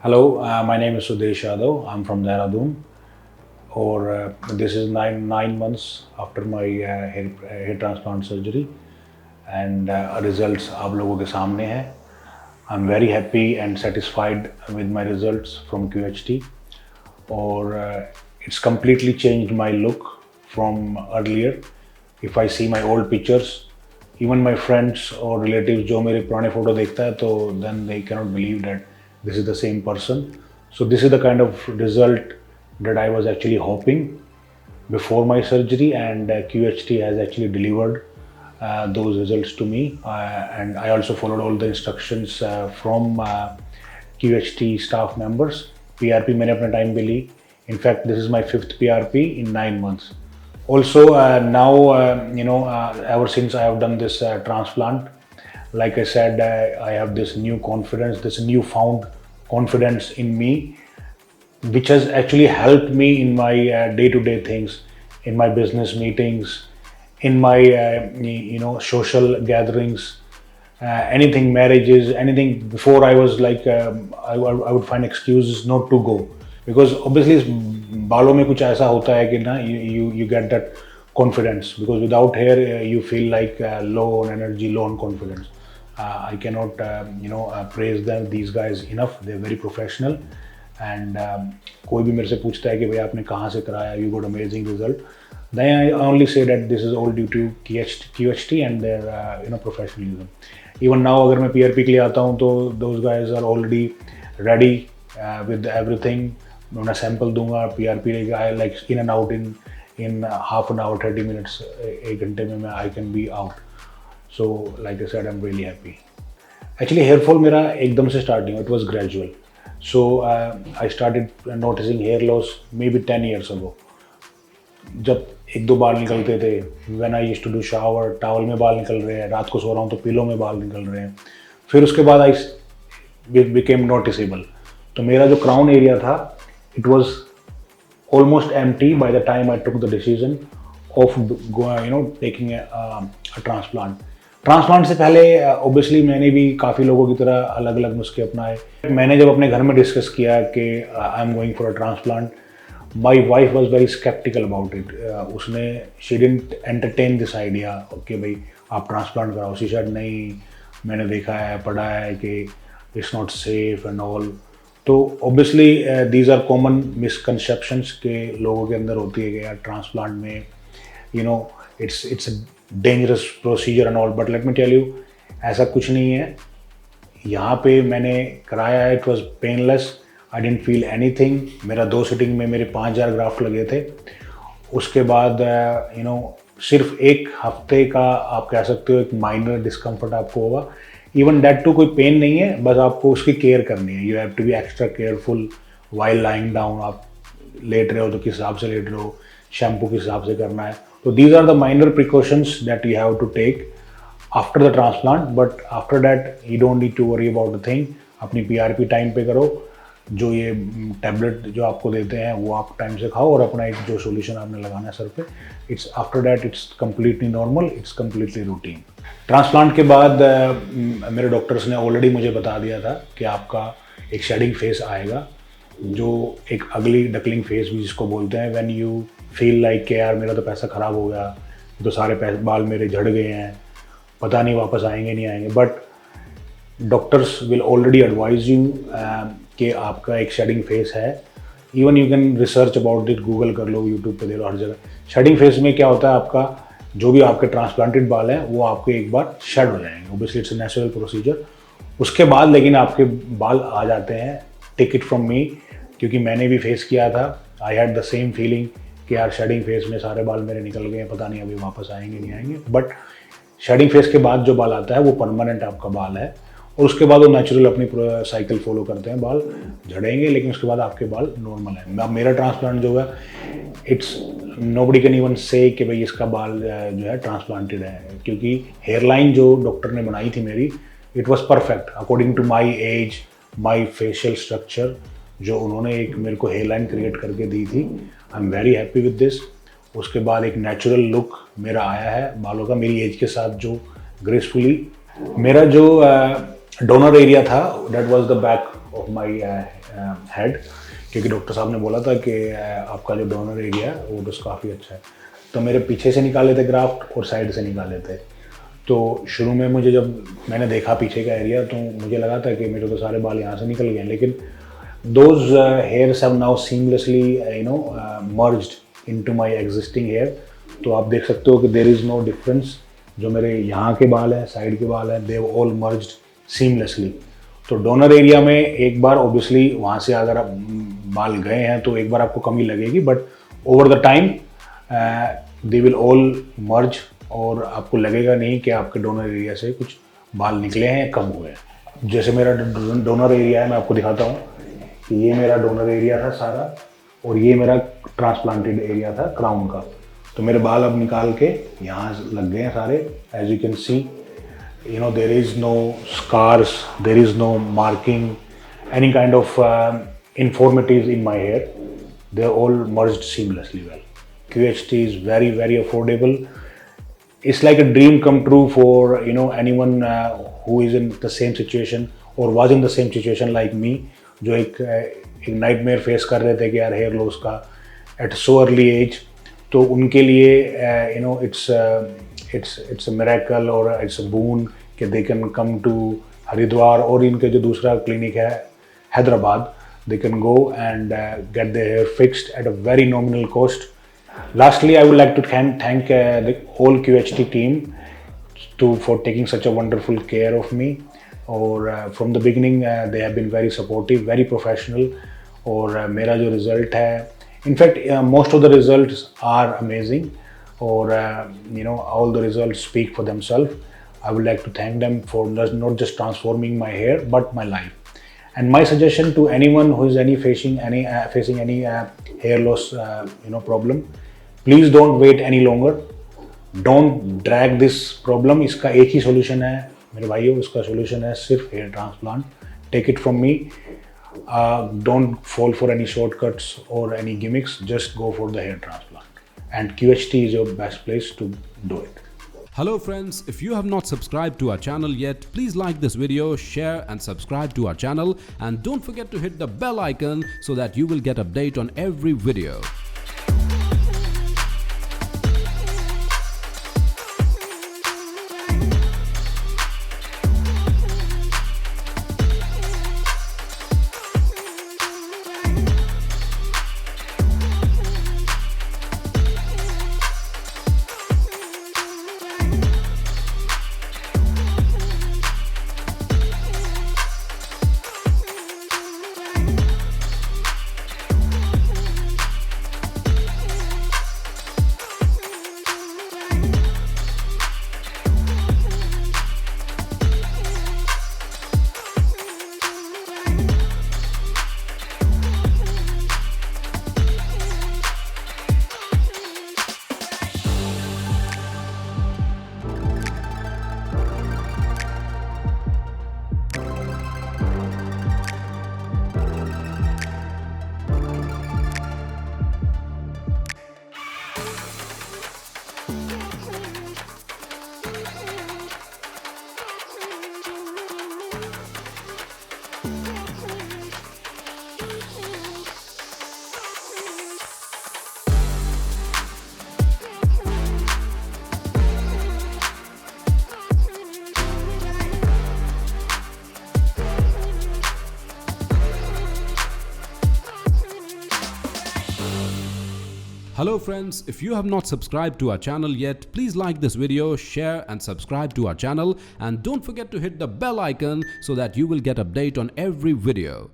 Hello, my name is Sudesh Yadav. I'm from Dehradun. Or this is nine months after my hair transplant surgery, and results आप लोगों के सामने हैं. I'm very happy and satisfied with my results from QHT. Or it's completely changed my look from earlier. If I see my old pictures, even my friends or relatives जो मेरे पुराने photo देखता है तो then they cannot believe that this is the same person. So this is the kind of result that I was actually hoping before my surgery, and QHT has actually delivered those results to me, and I also followed all the instructions from QHT staff members. PRP मैंने अपने time पे ली. In fact, this is my 5th PRP in 9 months. Also, now ever since I have done this transplant, like I said, I have this new confidence, this newfound confidence in me, which has actually helped me in my day-to-day things, in my business meetings, in my social gatherings, anything, marriages, anything. Before I was like I would find excuses not to go, because obviously बालों में कुछ ऐसा होता है कि ना you get that confidence, because without hair you feel like low on energy, low on confidence. I cannot praise them, these guys enough. They're very professional, and कोई भी मेरे से पूछता है कि भाई आपने कहाँ से कराया, you got amazing result, then I only say that this is all due to QHT and their professionalism. Even now अगर मैं PRP के लिए आता हूँ तो those guys are already ready with everything. मैं उन्हें सैंपल दूंगा, PRP लेगा, I like in and out in half an hour, 30 minutes, एक घंटे में मैं I can be out. So like I said, I'm really happy. Actually hair fall मेरा एकदम से start नहीं हुआ, it was gradual. So I started noticing hair loss maybe 10 years ago. जब एक दो बाल निकलते थे, when I used to do shower, towel में बाल निकल रहे हैं, रात को सो रहा हूँ तो पिलो में बाल निकल रहे हैं. फिर उसके बाद I became noticeable. तो मेरा जो क्राउन एरिया था, it was almost empty by the time I took the decision of taking a transplant. Transplant से पहले ऑब्वियसली मैंने भी काफ़ी लोगों की तरह अलग अलग नुस्खे अपनाए. मैंने जब अपने घर में डिस्कस किया कि I am going for a transplant, my wife was very sceptical about it. उसने she didn't entertain this idea कि भाई आप ट्रांसप्लांट कराओ. शी सेड नहीं, मैंने देखा है, पढ़ा है कि it's not safe and all. तो obviously these are common misconceptions के लोगों के अंदर होती है कि यार ट्रांसप्लांट में it's a dangerous procedure and all, but let me tell you, ऐसा कुछ नहीं है. यहाँ पे मैंने कराया है, it was painless, I didn't feel anything. मेरा 2 सिटिंग में मेरे 5000 ग्राफ्ट लगे थे. उसके बाद सिर्फ 1 हफ्ते का आप कह सकते हो एक माइनर डिस्कम्फर्ट आपको होगा. इवन दैट टू कोई पेन नहीं है, बस आपको उसकी केयर करनी है. You have to be extra careful while lying down. आप लेट रहे हो तो किस हिसाब से लेट रहे हो, शैम्पू किस हिसाब से करना है. तो these are the minor precautions that you have to take after the transplant. But after that you don't need to worry about the thing. अपनी PRP टाइम पे करो, जो ये टैबलेट जो आपको देते हैं वो आप टाइम से खाओ, और अपना एक जो सोल्यूशन आपने लगाना है सर पे, it's after that it's completely normal, it's completely routine. Transplant के बाद मेरे डॉक्टर्स ने ऑलरेडी मुझे बता दिया था कि आपका एक शेडिंग फेस आएगा, जो एक अगली डकलिंग फेस भी जिसको बोलते हैं. व्हेन यू फील लाइक कि यार मेरा तो पैसा ख़राब हो गया, तो सारे बाल मेरे झड़ गए हैं, पता नहीं वापस आएंगे नहीं आएंगे. But doctors will already advise you कि आपका एक शेडिंग फेस है. Even you can research about it, Google कर लो, यूट्यूब पे दे लो, हर जगह. शेडिंग फेस में क्या होता है, आपका जो भी आपके ट्रांसप्लांटेड बाल हैं वो आपके एक बार शेड हो जाएंगे. Obviously it's a natural procedure. उसके बाद लेकिन आपके बाल आ जाते हैं. टेक इट फ्रॉम मी, क्योंकि मैंने भी फेस किया था. I had the same feeling कि यार शेडिंग फेस में सारे बाल मेरे निकल गए हैं, पता नहीं अभी वापस आएंगे नहीं आएंगे. बट शेडिंग फेस के बाद जो बाल आता है वो परमानेंट आपका बाल है, और उसके बाद वो नेचुरल अपनी साइकिल फॉलो करते हैं. बाल झड़ेंगे लेकिन उसके बाद आपके बाल नॉर्मल है. अब मेरा ट्रांसप्लांट जो है, इट्स नोबडी कैन इवन से कि भाई इसका बाल जो है ट्रांसप्लांटेड है, क्योंकि हेयरलाइन जो डॉक्टर ने बनाई थी मेरी, it was perfect according to my age, my facial structure. जो उन्होंने एक मेरे को हेयरलाइन क्रिएट करके दी थी, I am very happy with this. उसके बाद एक नेचुरल लुक मेरा आया है बालों का, मेरी एज के साथ जो ग्रेसफुली. मेरा जो डोनर एरिया था, that was the back of my head, क्योंकि डॉक्टर साहब ने बोला था कि आपका जो डोनर एरिया है वो तो काफ़ी अच्छा है। तो मेरे पीछे से निकाले थे ग्राफ्ट और साइड से निकाले थे। तो शुरू में मुझे जब मैंने देखा पीछे का एरिया तो मुझे लगा था कि मेरे तो सारे बाल यहाँ से निकल गए, लेकिन those hairs have now seamlessly merged into my existing hair. तो आप देख सकते हो कि देयर इज़ नो डिफरेंस। जो मेरे यहाँ के बाल हैं, साइड के बाल हैं, they have all merged seamlessly. तो डोनर एरिया में एक बार ऑब्वियसली वहाँ से अगर आप बाल गए हैं तो एक बार आपको कमी लगेगी, but over the time they will all merge और आपको लगेगा नहीं कि आपके डोनर एरिया से कुछ बाल निकले हैं या कम हुए हैं। जैसे मेरा डोनर एरिया है, मैं आपको दिखाता हूँ कि ये मेरा डोनर एरिया था सारा और ये मेरा ट्रांसप्लांटेड एरिया था क्राउन का। तो मेरे बाल अब निकाल के यहाँ लग गए हैं सारे। As you can see, there is no scars, there is no marking, any kind of infirmities in my hair. They're all merged seamlessly well. QHT is very, very affordable. It's like a dream come true for anyone who is in the same situation or was in the same situation like me, जो एक nightmare face कर रहे थे कि यार hair loss का at so early age। तो उनके लिए it's a miracle or it's a boon कि they can come to Haridwar और इनके जो दूसरा क्लिनिक है Hyderabad, they can go and get their hair fixed at a very nominal cost. Lastly, I would like to thank the whole QHT team for taking such a wonderful care of me. और from the beginning they have been very supportive, very professional। और मेरा जो result है, in fact most of the results are amazing। or all the results speak for themselves। I would like to thank them for not just transforming my hair but my life। And my suggestion to anyone who is facing any hair loss problem, please don't wait any longer, don't drag this problem। इसका एक ही solution है मेरे भाइयों, इसका solution है सिर्फ hair transplant। Take it from me, don't fall for any shortcuts or any gimmicks, just go for the hair transplant। And QHT is your best place to do it। Hello friends, if you have not subscribed to our channel yet, please like this video, share and subscribe to our channel, and don't forget to hit the bell icon so that you will get update on every video। Hello friends, if you have not subscribed to our channel yet, please like this video, share and subscribe to our channel, and don't forget to hit the bell icon so that you will get update on every video।